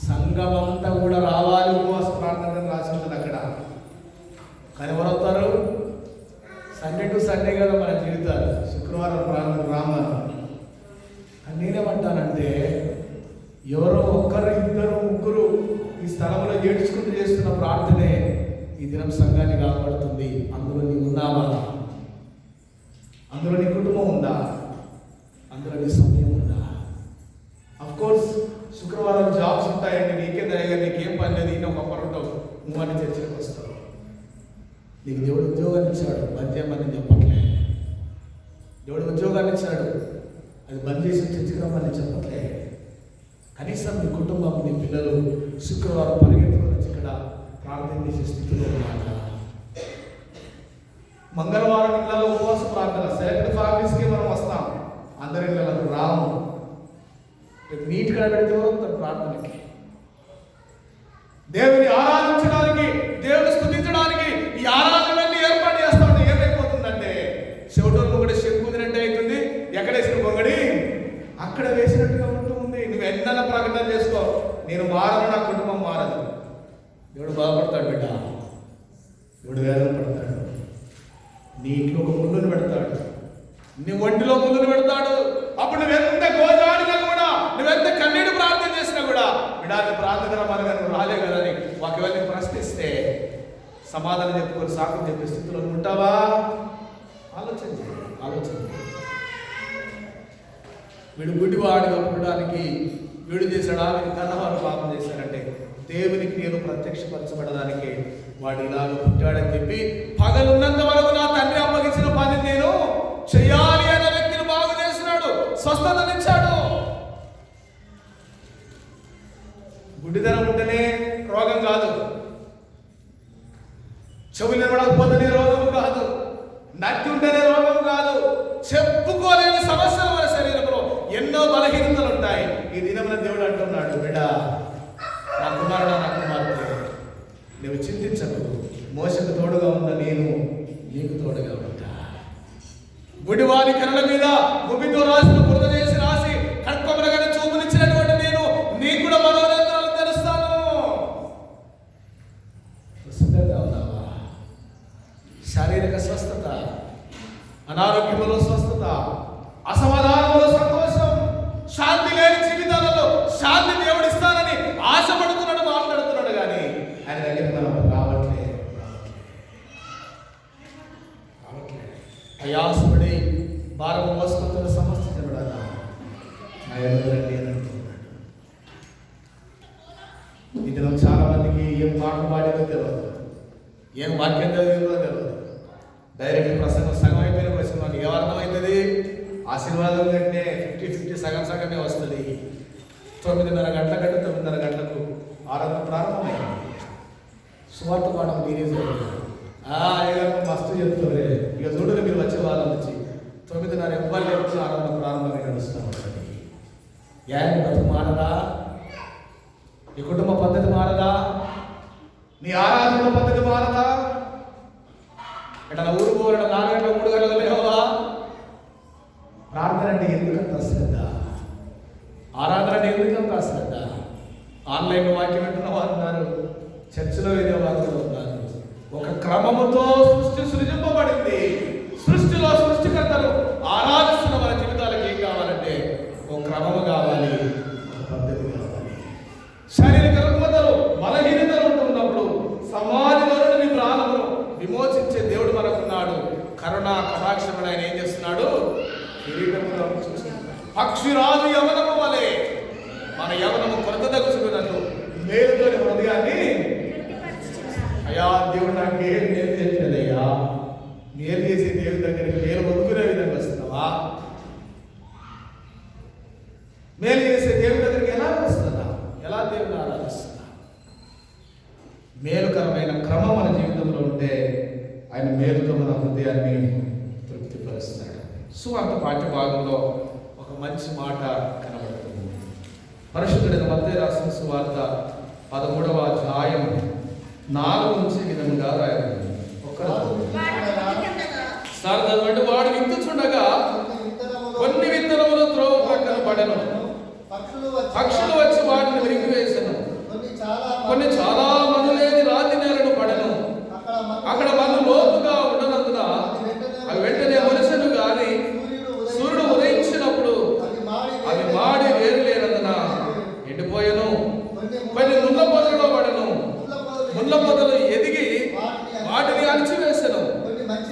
సంఘం అంతా కూడా రావాలి ఉపవాస ప్రార్థన రాసి ఉంటుంది అక్కడ. కానీ ఎవరు వస్తారు? సండే టు సండే కదా మన జీవితాలు, శుక్రవారం ప్రార్థన రామాను. నేనేమంటానంటే ఎవరో ఒక్కరు, ఇద్దరు, ముగ్గురు ఈ స్థలంలో ఏడ్చుకుంటూ చేస్తున్న ప్రార్థనే ఈ దినం సంఘాన్ని కాపాడుతుంది. అందులో నీ ఉన్నావా? అందులో నీ కుటుంబం ఉందా? అందులో నీ సమయం ఉందా? అఫ్కోర్స్ శుక్రవారం జాబ్స్ ఉంటాయండి, నీకే దయగా నీకేం పని లేదు, ఈయన ఒకరు ఉంటావు, నువ్వు అని చర్చలకు వస్తావు. నీకు దేవుడు ఉద్యోగాన్ని ఇచ్చాడు, బంద్ చేయమని చెప్పట్లే. దేవుడు ఉద్యోగాన్ని ఇచ్చాడు, అది బంద్ చేసి చర్చకమని చెప్పట్లే. కనీసం నీ కుటుంబం, నీ పిల్లలు శుక్రవారం పరిగెత్తుకుని వచ్చి ఇక్కడ ప్రార్థన చేసే స్థితిలో ఉన్నాక, మంగళవారం ఇళ్ళలో ఉపవాస ప్రార్థన, సెలెక్ట్ ఫ్యామిలీస్కి మనం వస్తాం, అందరి ఇళ్ళకు రాము. నీట్ గా పెడితే వస్తారు ప్రార్థనకి, దేవుని ఆరాధించడానికి, దేవుని స్తుతించడానికి ఈ ఆరాధనలన్నీ ఏర్పాటు చేస్తా ఉంటే ఏమైపోతుందంటే చెవిటోళ్ళు కూడా చెప్పుకుదినట్టే అవుతుంది, ఎక్కడేసిన పొంగడి అక్కడ వేసినట్టుగా ఉంటూ ఉంది. నువ్వు ఎన్నైనా ప్రకటన చేసుకో, నేను మారను, నా కుటుంబం మారదు. దేవుడు బాధపడతాడు బిడ్డ, దేవుడు వేదన పడతాడు. నీ ఇంట్లో ఒక ముళ్ళును పెడతాడు, నీ ఒంటిలో ముళ్ళును పెడతాడు. అప్పుడు నువ్వెంత గోజాడినా కూడా, నువ్వెంత కన్నీడు ప్రార్థన చేసినా కూడా, బిడ్డ ప్రార్థన రమ్మని నువ్వు రాలే కదా అని ఒకవేళ ప్రశ్నిస్తే సమాధానం చెప్పుకొని సాకులు చెప్పే స్థితిలో ఉంటావా? ఆలోచన ఆలోచన. వీడు గుడ్డివాడిగా పుట్టడానికి వీడు చేశాడా, వీడు కన్నవాడు పాపం చేశాడంటే దేవుని క్రియలు ప్రత్యక్షపరచబడడానికి వాడు ఇలాగ పుట్టాడని చెప్పి పగలున్నంత వరకు నా తండ్రి అప్పగించిన పని నేను చేయాలి అనే వ్యక్తిని బాగు చేసినాడు, స్వస్థతనిచ్చాడు. చెవులు వినబడకపోతేనే రోగము కాదు, నత్తి ఉంటేనే రోగము కాదు, చెప్పుకోలేని సమస్యలు మన శరీరంలో ఎన్నో బలహీనతలు ఉంటాయి. ఈ దినమున దేవుడు అంటున్నాడు, బిడ్డ, నా కుమారుడా, నా కుమార్తె, నువ్వు చింతించకు, మోసకు తోడుగా ఉన్న నేను నీకు తోడుగా ఉంటా. గుడివారి కనుల మీద గుబితో రాసిన బురద చేసి రాసి కట్కొమరగానే చూపునిచ్చినటువంటి నేను నీకు కూడా మనోనేత్రాలు తెరుస్తాను. సిద్ధంగా ఉన్నావా? శారీరక స్వస్థత, అనారోగ్యంలో స్వస్థత, అసమాధానంలో సంతోషం, శాంతి లేని జీవితాలలో శాంతి దేవుడిస్తానని ఆశపడుతున్నాడు, మాట్లాడుతున్నాడు, కానీ ఆయన దగ్గరికి మనం రావట్లే. ప్రయాసపడి భారం మోసుకుంటున్న సమస్త జనుడారా, నా ఎదురండి అని అంటున్నాడు. ఈ దినం చాలా మందికి ఏం పాట పాడేదో తెలియదు, ఏం వాక్యం చదివిందో తెలియదు. డైరెక్ట్ ప్రసంగం సగం అయిపోయిన ప్రసంగం ఏమర్థమవుతుంది? ఆశీర్వాదం కంటే 50-50 సగం సగమే వస్తుంది. 9:30 గంటల కంటే 9:30 గంటలకు ఆరాధన ప్రారంభమైంది. సువార్త పాఠం మీరే మస్తు చెప్తారే. ఇక చూడరు మీరు వచ్చే వాళ్ళ నుంచి 9:30 ఎవ్వరు ఆరాధన ప్రారంభంగా నడుస్తూ ఉంటుంది. యాని బతుకు మారదా? నీ కుటుంబ పద్ధతి మారదా? నీ ఆరాధన పద్ధతి మారదా? ఎట్లా ఊరు పోవడం 4 గంటలు 3 గంటలు లేవా? ప్రార్థన అంటే ఎందుకంత శ్రద్ధ? ఆరాధన అంటే ఎందుకంత శ్రద్ధ? ఆన్లైన్లో వాక్యం వింటున్న వారు ఉన్నారు, చర్చిలో వినే వారు ఉన్నారు. ఒక క్రమముతో సృష్టి సృజింపబడింది. సృష్టిలో సృష్టికర్తలు ఆరాధిస్తున్న మన జీవితాలకు ఏం కావాలంటే ఒక క్రమము కావాలి, ఒక పద్ధతి కావాలి. శారీరక రుగ్మతలు, బలహీనతలు ఉంటున్నప్పుడు సమాధిలో నీ ప్రాణమును విమోచించే దేవుడు మనకున్నాడు. కరుణా కటాక్షముడు ఆయన ఏం చేస్తున్నాడు? కిరీటముగా పక్షిరాజు యవనము వలె మన యవనము కొరత తగ్గుతున్నట్టు మేలుతోని హృదయాన్ని, అయ్యా దేవుడు నాకు ఏం మేలు చేయట్లేదయ్యా, మేలు చేసే దేవుడి దగ్గరికి మేలు ఒప్పుకునే విధంగా వస్తున్నావా? మేలు చేసే దేవుడి దగ్గరికి ఎలా వస్తున్నా? ఎలా దేవుని ఆరాధిస్తున్నా? మేలుకరమైన క్రమం మన జీవితంలో ఉంటే ఆయన మేలుతో మన హృదయాన్ని తృప్తిపరుస్తాడు. సువార్త పాఠ్య భాగంలో ఒక మంచి మాట కనబడుతుంది. పరిశుద్ధుడైన మత్తయి రాసిన సువార్త 13వ అధ్యాయం 4 నుంచి విధంగా రాయబడింది. సార్దంటే వాడు విత్తుచుండగా కొన్ని విత్తనములు త్రోవ ప్రక్కన పడెను, పక్షులు వచ్చి వాటిని విరిగివేసెను. కొన్ని చాలా మన్ను లేని రాతి నేలను పడెను, అక్కడ మన్ను లోతుగా ఉండనందున అవి వెంటనే మొలిసెను, గాని సూర్యుడు ఉదయించినప్పుడు అవి మాడి వేరు లేనందున ఎండిపోయెను. కొన్ని ముళ్ళ పొదలలో పడెను, ముళ్ళ పొదలు ఎదిగి వాటిని అణిచివేసెను.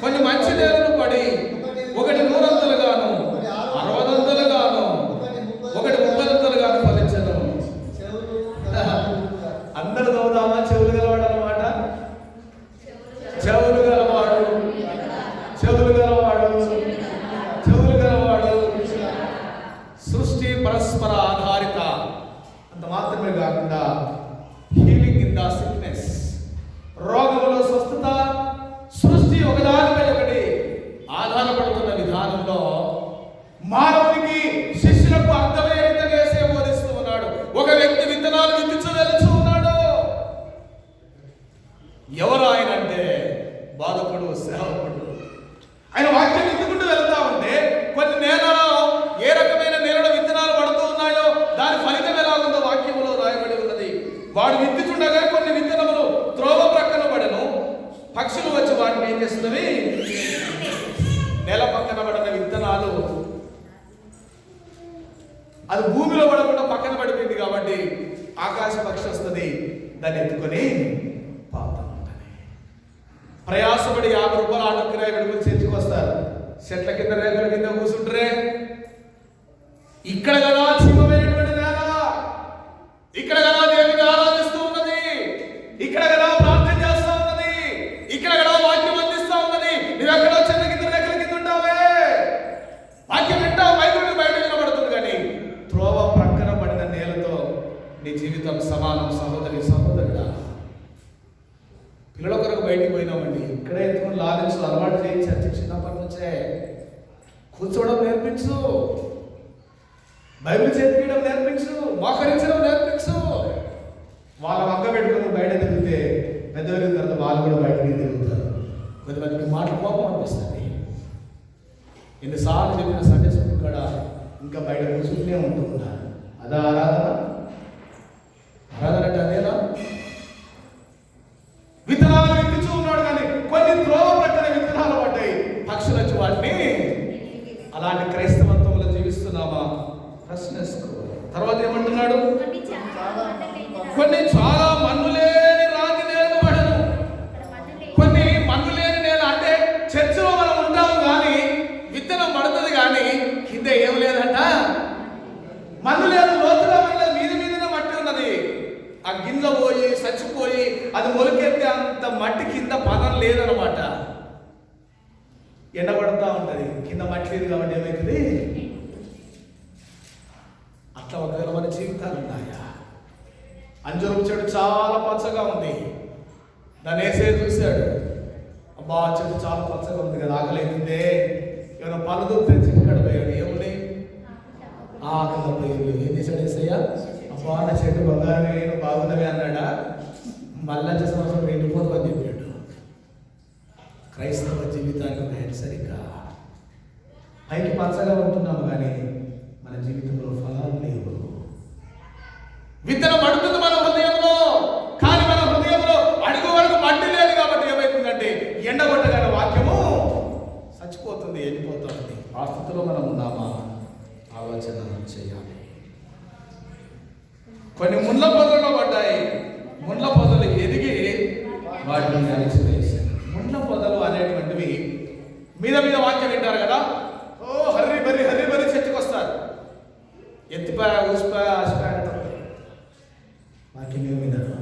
కొన్ని మంచి నేలను పడి ఒకటి 100 గాను, 60 గాను, ఒకటి 30 గాను ఫలించెను. అందరు చదువుదామా? చెవులు గలవాడు అన్నమాట. చెవులు గలవాడు, చెవులు గలవాడు, చెవులు గలవాడు. సృష్టి పరస్పర ఆధారిత. అంత మాత్రమే కాకుండా హీలింగ్ ఇన్ ద సిక్నెస్, రోగములో స్వస్థత. సృష్టి ఒకదానిపై ఒకటి ఆధారపడుతున్న విధానంలో మానవునికి శిష్యులకు అర్థమయ్యే రీతిగా బోధిస్తూ ఉన్నాడు. ఒక వ్యక్తి విత్తనాలు విత్తుచు వెలుచు ఉన్నాడు. ఎవరు ఆయన అంటే బాధకుడు, సేవకుడు. ఆయన వాక్యం విత్తుకుంటూ వెళ్తా ఉంటే కొన్ని నేలలో ఏ రకమైన నేలలో విత్తనాలు పడుతూ ఉన్నాయో దాని ఫలితం ఎలా ఉందో వాక్యంలో రాయబడి ఉన్నది. వాడు విత్తుచుండగా కొన్ని విత్తనములు త్రోవ ప్రక్కన పడెను, పక్షులు వచ్చి వాటిని ఏం చేస్తున్నవి? నేల పక్కన పడిన విత్తనాలు అది భూమిలో పడకుండా పక్కన పడిపోయింది కాబట్టి ఆకాశ పక్షి వస్తుంది, దాన్ని ఎత్తుకొని పాతా ఉంటుంది. ప్రయాసపడి 50 రూపాయలు ఆటో కిరాయి పెట్టుకుని చేర్చుకొస్తారు. చెట్ల కింద రేకుల కింద కూర్చుంటారే. ఇక్కడ కదా జీవమైనటువంటి నేల, ఇక్కడ కదా దేవుని ఆరాధిస్తూ ఉన్నది, ఇక్కడ కదా ప్రార్థన చేస్తూ ఉన్నది, ఇక్కడ కదా వాక్యం అందిస్తూ ఉన్నది. నువ్వు ఎక్కడో చెట్ల కింద రేకుల కింద ఉంటావే, వాక్యం వింటావు, మైకులు బయట వినబడుతుంది, కానీ త్రోవ ప్రక్కన పడిన నేలతో నీ జీవితం సమానం. సహోదరి సహోదరుడా, పిల్లల కొరకు బయటికి పోయిన పోయినామండి. ఇక్కడే ఎత్తుకుని లాలించు అలవాటు చేయి. చర్చ చిన్నప్పటి నుంచే కూర్చోవడం నేర్పించు, బైబిల్ చదివించడం నేర్పించు, మోకరించడం నేర్పించు. వాళ్ళ వంక పెట్టుకుని బయట తిరిగితే పెద్దవారి తర్వాత వాళ్ళు కూడా బయటకి తిరుగుతారు. కొంతమందికి మాట కోపం అనిపిస్తుంది. ఎన్నిసార్లు చెప్పిన సండే స్కూల్ కూడా ఇంకా బయట కూర్చుంటూనే ఉంటున్నారు. అదా ఆరాధన? ఆరాధన అంటే అదేనా? విత్తనాలు విత్తుచూ ఉన్నాడు కానీ కొన్ని త్రోవ ప్రక్కన విత్తనాలు పడ్డాయి, పక్షులు వచ్చి వాటిని. అలాంటి క్రైస్తవత్వంలో జీవిస్తున్నామా? ప్రశ్నించుకోవాలి. తర్వాత ఏమంటున్నాడు? కొన్ని చాలా మన్ను లేని రాతి నేలను పడను. కొన్ని మన్ను లేని నేల అంటే చర్చిలో మనం ఉంటాము కానీ విత్తనం పడుతుంది కానీ కింద ఏం లేదంట, మన్ను లేదు, లోతుగా వెళ్ళలేదు, మీద మీదనే మట్టి ఉన్నది. ఆ గింజ పోయి చచ్చిపోయి అది మొలకెత్తే అంత మట్టి కింద పదం లేదనమాట. ఎండబడుతూ ఉంటుంది, కింద మట్టి లేదు కాబట్టి ఏమవుతుంది? అట్లా ఒకవేళ మన జీవితాలు ఉన్నాయా? అంజూరపు చెట్టు చాలా పచ్చగా ఉంది, దాన్ని వేసే చూశాడు, అబ్బా చెట్టు చాలా పచ్చగా ఉంది కదా, ఆకలి అవుతుందే, ఏమైనా పళ్ళు దొరికితే చిట్టుకాడ పోయాడు, ఏముంది ఆకలి పోయింది. ఏం చేశాడు ఏసయ్యా? అబ్బా నా చెట్టు బంగారమే, బాగున్నవి అన్నాడా? మళ్ళా సంవత్సరం ఎండిపోదు అని చెప్పాడు. క్రైస్తవ జీవితానికి ఒక హెచ్చరిక. పైకి పచ్చగా ఉంటున్నాము కానీ మన జీవితంలో ఫలాలు లేవు. విత్తనం పడుతుంది మన హృదయంలో కానీ మన హృదయంలో అడుగు వరకు మట్టి లేదు కాబట్టి ఏమవుతుందంటే ఎండగొట్టగానే వాక్యము చచ్చిపోతుంది, ఎండిపోతుంది. ఆ స్థితిలో మనం ఉన్నామా? ఆలోచన చేయాలి. కొన్ని ముళ్ళ పొదల్లో పడ్డాయి, ముళ్ళ పొదలు ఎదిగి వాటిని అణిచివేశారు. ముళ్ళ పొదలు అనేటువంటివి మీద మీద వాక్యం వింటారు కదా, ఓ హర్రి బరి చర్చకు వస్తారు, ఎత్తిపాయ ఊసిపాయ ఆసిపాయ వాక్యం ఏమి వినరు.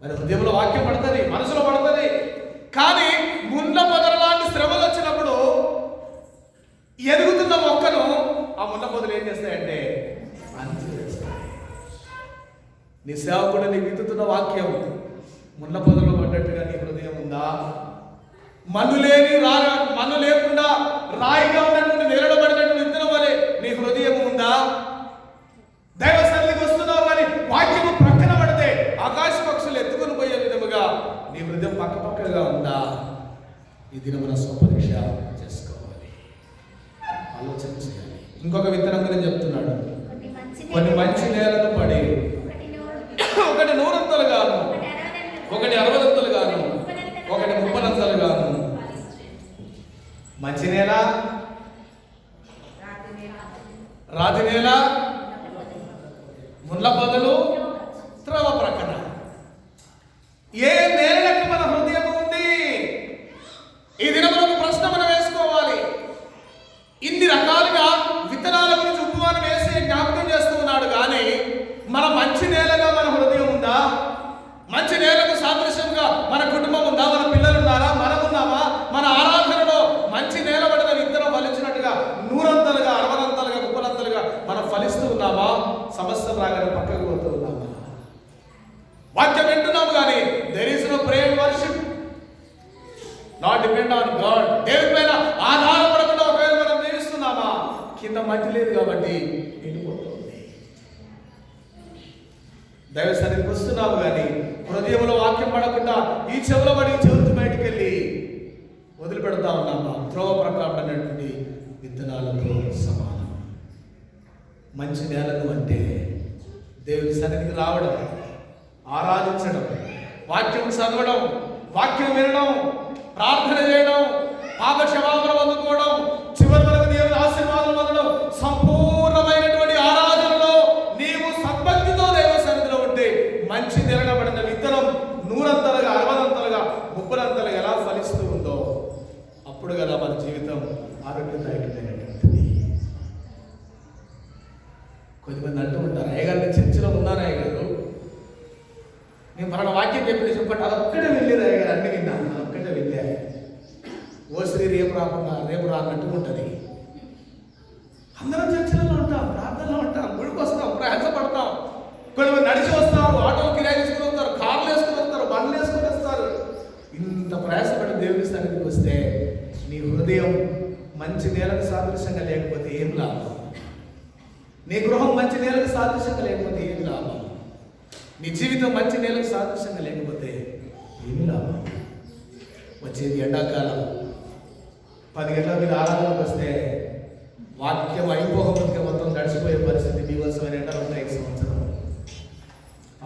మరి హృదయంలో వాక్యం పడుతుంది, మనసులో పడుతుంది కానీ ముళ్ళ పొదల లాంటి శ్రమలు వచ్చినప్పుడు ఎదుగుతున్న మొక్కను ఆ ముళ్ళ పొదలు ఏం చేస్తాయంటే అణిచివేస్తాయి. నీ సేవకుడు నీకు విత్తుతున్న వాక్యం ముళ్ళ పొదలో పడ్డట్టుగా నీ హృదయం ఉందా? మన్ను లేకుండా రాయిగా ఉన్నటువంటి నిలబడినటువంటి విత్తనం వలె నీ హృదయం ఉందా? దైవ సన్నిధికి వస్తున్నావు కానీ వాక్యము ప్రక్కన పడితే ఆకాశ పక్షులు ఎత్తుకొని పోయే విధముగా నీ హృదయం పక్కగా ఉందా? ఈ దినమున స్వపరీక్ష చేసుకోవాలి, ఆలోచన చేయాలి. ఇంకొక విత్తనం గురించి చెప్తున్నాడు. కొన్ని మంచి నేలను పడి ఒకటి 100 గాను, ఒకటి 60 గాను, ఒకటి 30 గాను. మంచి నేల, రాతి నేల, ముళ్ళ పొదలు, త్రోవ ప్రక్కన. ఏ నేలకు మన హృదయం ఉంది? ఈ దినమున ఒక ప్రశ్న మనం వేసుకోవాలి. ఇన్ని రకాలుగా విత్తనాల గురించి ఉపమానం వేసి జ్ఞాపకం చేస్తూ ఉన్నాడు కానీ మన మంచి నేలగా మన హృదయం ఉందా? మంచి నేలకు సాదృశ్యంగా మన కుటుంబం ఉందా? మన పిల్లలు ఉన్నారా? మనం ఉన్నామా? మన ఆరాధనలో మంచి నేల పడిన విత్తనం ఫలించినట్టుగా 100 60 30 మనం ఫలిస్తూ ఉన్నామా? సమస్య రాగానే పక్కకు పోతూ ఉన్నామా? వాక్యం వింటున్నాము కానీ there is no prayer worship, not depend on God. దేవుని పైన ఆధారపడకుండా ఒకవేళ మనం జీవిస్తున్నామా? కింద మట్టి లేదు కాబట్టి ఎండిపోతుంది. దైవ సన్నిధికి వస్తున్నాము కానీ హృదయంలో వాక్యం పడకుండా ఈ చెవులో పడి చెవులు బయటికి వెళ్ళి వదిలిపెడతా ఉన్నామా? త్రోవ ప్రకారమైనటువంటి విత్తనాలతో సమానం. మంచి నేలను అంటే దేవుని సన్నిధికి రావడం, ఆరాధించడం, వాక్యం చదవడం, వాక్యం వినడం, ప్రార్థన చేయడం, పాప క్షమాపణ పొందుకోవడం, చివరి వరకు దేవుని ఆశీర్వాదం పొందడం. సంపూర్ణమైనటువంటి ఆరాధనలో నీవు సద్భక్తితో దేవుని సన్నిధిలో ఉంటే మంచి నిలబడిన విత్తనం 100 60 30 ఎలా ఫలిస్తూ ఉందో అప్పుడు కదా మన జీవితం ఆరోగ్యదాయకమైనటువంటిది. కొద్దిమంది అంటూ ఉంటారు, అయ్యగారు నేను చర్చిలో ఉన్నాను అయ్యగారు, నేను మన వాక్యం చెప్పి చెప్పండి, అదొక్కడే వెళ్ళేది అయ్యగారు, అన్ని విన్నాను, అదొక్కడే వెళ్ళా. ఓ శ్రీ రేపు రానట్టు ఉంటుంది. అందరం చర్చలలో ఉంటాం, ప్రార్థనలో ఉంటాం, గుడికి వస్తాం, ప్రయాసపడతాం. కొంతమంది నడిచి వస్తారు, ఆటో కిరాయి తీసుకుని వస్తారు, కార్లు వేసుకుని వస్తారు, బండ్లు వేసుకుని వస్తారు. ఇంత ఇంత ప్రయాసపడి దేవుని సన్నిధికి వస్తే నీ హృదయం మంచి నేలకు సాదృశ్యంగా లేకపోతే ఏం లాభం? నీ గృహం మంచి నేలకు సాదృశ్యంగా లేకపోతే ఏం లాభం? నీ జీవితం మంచి నేలకు సాదృశ్యంగా లేకపోతే ఏమి లాభం? వచ్చేది ఎండాకాలం, 10 గంటల మీద ఆరాధనకు వస్తే వాక్యం అయిపోకపోతే మొత్తం గడిచిపోయే పరిస్థితి. బీభత్సమైన ఎండలు ఉంటాయి ఈ సంవత్సరం.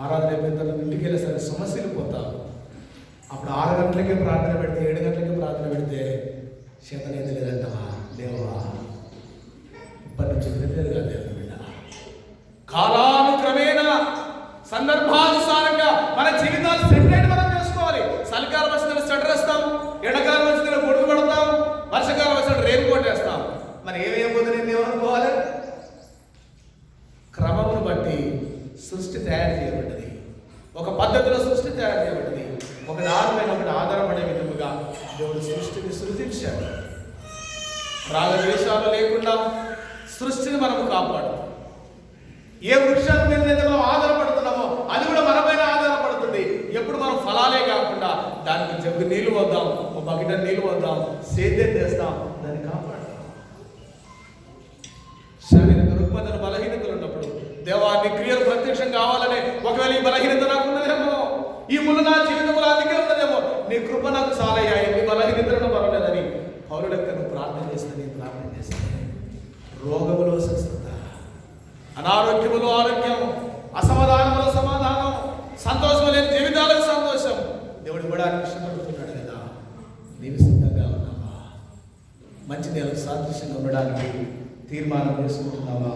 ఆరాధన అయిపోయిన తర్వాత ఇంటికి వెళ్ళేసరికి సమస్యలు పోతాం. అప్పుడు 6 గంటలకే ప్రార్థన పెడితే 7 గంటలకే ప్రార్థన పెడితే చేతనేది లేదంటవా? లేవా? ఇప్పటి నుంచి నిద్రలు కాదు బిడ్డ. కాలానుక్రమేణా సందర్భానుసారంగా మన జీవితాలు సెపరేట్ మనం చేసుకోవాలి. చలికాలం వచ్చిన స్వెటర్ వేస్తాం, ఎండాకాలం వచ్చిన గొడుగు పడతాం, వర్షాకాలం వచ్చిన రెయిన్ కోట్ వేస్తాం. మరి ఏమైపోతే నేను ఏమనుకోవాలి? క్రమమును బట్టి సృష్టి తయారు చేయబడ్డది, ఒక పద్ధతిలో సృష్టి తయారు చేయబడ్డది. ఒక దానిపైన ఒకటి ఆధారపడే విధముగా దేవుడు సృష్టిని సృజించాడు. రాగద్వేషాలు లేకుండా సృష్టిని మనము కాపాడు. ఏ వృక్షాల మీద అయితే మనం ఆధారపడుతున్నామో అది కూడా మన పైన ఆధారపడుతుంది. ఎప్పుడు మనం ఫలాలే కాకుండా దానికి జగ్గు నీళ్ళు వద్దాం, ఒక బకెట్ నీళ్ళు వద్దాం, సేద్యం చేస్తాం, దాన్ని కాపాడుతాం. శారీరక రుగ్మతలు, బలహీనతలు ఉన్నప్పుడు దేవాన్ని క్రియలు ప్రత్యక్షం కావాలనే, ఒకవేళ ఈ బలహీనత నాకు ఉన్నదేమో, ఈ ముళ్ళు నా జీవితంలో అందుకే ఉన్నదేమో, నీ కృప నాకు చాలయ్యా, నీ బలహీనతలను పర్వాలేదని పౌరులకు నువ్వు ప్రార్థన చేస్తే, నేను ప్రార్థన చేస్తే రోగములో స్వస్థత, అనారోగ్యములో ఆరోగ్యం, అసమాధానములో సమాధానం, సంతోషం లేని జీవితాలకు సంతోషం దేవుడు ఇవ్వడానికి ఇష్టపడుతున్నాడు కదా. నీవు సిద్ధంగా ఉన్నావా? మంచి నేలకు సాదృశ్యంగా ఉండడానికి తీర్మానం చేసుకుంటున్నావా?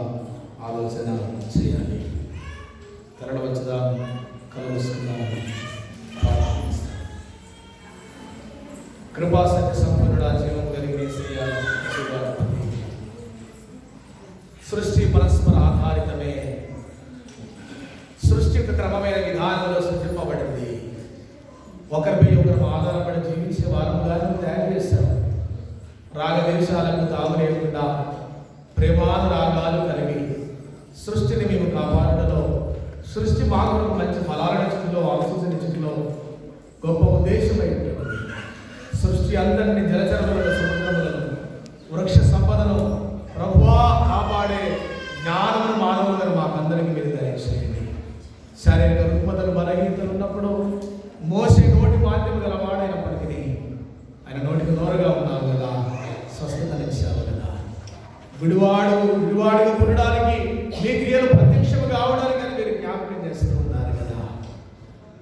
ఆలోచన చేయాలి. తరలవచ్చుదా, కలుసుకుందాం. కృపాసత్య సంపన్నుడా, జీవం కలిగిన యేసయ్యా, శుభాధిపతి. సృష్టి పరస్పర ఆధారితమే. సృష్టి యొక్క క్రమమైన విధానంలో సృష్టింపబడింది. ఒకరిపై ఒకరు ఆధారపడి జీవించే వారంగా తయారు చేశాం. రాగదేశాలకు తాము లేకుండా ప్రేమానురాగాలు కలిగి సృష్టిని మేము కాపాడటంలో, సృష్టి మాకు మంచి ఫలాల చుట్టులో, ఆక్సిజన్ చుట్టులో గొప్ప ఉద్దేశమై ఉంటుంది. సృష్టి అందరినీ జలచరములను, సముద్రములను, వృక్ష సంపదను ప్రభువా కాపాడే జ్ఞానమును, మానవులను మాకందరికీ మీరు దయచేయండి. శారీరక రుగ్మతలు, బలహీనతలు ఉన్నప్పుడు మోసే నోటి మాధ్యమ గలవాడైనప్పటికీ ఆయన నోటికి నోరుగా ఉన్నావు కదా, స్వస్థతనిచ్చావు కదా. విడివాడుగా ఉండడానికి, మీ క్రియలు ప్రత్యక్షము కావడానికి అని మీరు జ్ఞాపకం చేస్తూ ఉన్నారు కదా.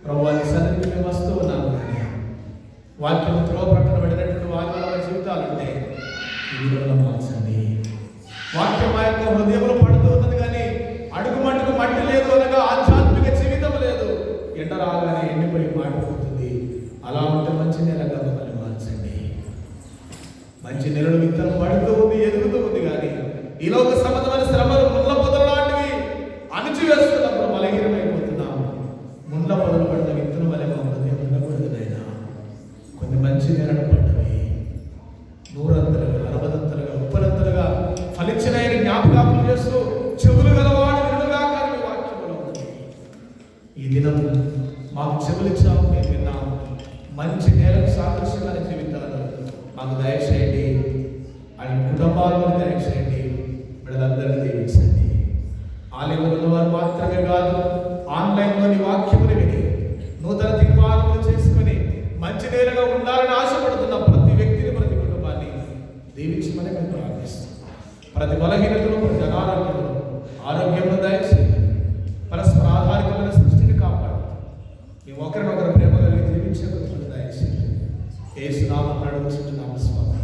ప్రభువా నీ సన్నిధికి మేము వస్తూ ఉన్నాము కానీ వాక్యం త్రోవపట్టబడినటువంటి వాక్యాల జీవితాలుంటే వీడియోలో మార్చండి. వాక్యం మా యొక్క హృదయంలో పడుతూ ఉన్నది కానీ అడుగు మట్టుకు మట్టి లేదు అనగా ఆధ్యాత్మిక జీవితం లేదు. ఎండ రాగానే ఎండిపోయి మాడిపోతుంది. అలా ఉంటే మంచి నేలగా మమ్మల్ని మార్చండి. మంచి నెలలు విత్తనం పడుతూ ఉంది, ఎదుగుతూ ఉంది కానీ ఈ లోక సంబంధమైన శ్రమలు ముళ్ళ పొదలు లాంటివి అణిచివేస్తున్నప్పుడు బలహీనమైపోతున్నాము. ముళ్ళ పొదలు పడిన విత్తనం వల్ల మా హృదయం ఉండకూడదునైనా. కొన్ని మంచి నేలను పడ్డవి 100 60 30 ఫలించిన జ్ఞాపకాలు చేస్తూ చెవులు గలవాడు వినుగా కానీ వాక్యంలో ఉంది. ఈ దినం మాకు చెవులిచ్చాము, మేము విన్నాము. మంచి నేలకు సాదృశ్యమైన జీవితాలు మాకు దయచేయండి. ఆయన కుటుంబాలను దయచేయండి. వీళ్ళందరినీ దీవించండి. ఆలయంలో ఉన్నవారు మాత్రమే కాదు, ఆన్లైన్లోని వాక్యములు విని నూతన తీర్మానములు చేసుకుని మంచి నేలగా ఉండాలని ఆశపడుతున్న ప్రతి వ్యక్తిని, ప్రతి కుటుంబాన్ని దీవించమని మేము ప్రార్థిస్తున్నాం. ప్రతి బలహీనతలు, ప్రతి అనారోగ్యంలో ఆరోగ్యంలో దయచేయండి. పరస్పర ఆధారితమైన సృష్టిని కాపాడు. మేము ఒకరినొకరు ప్రేమ కలిగి జీవించే దయచేయండి. యేసు నామమున అడుగుచున్నాము స్వామి.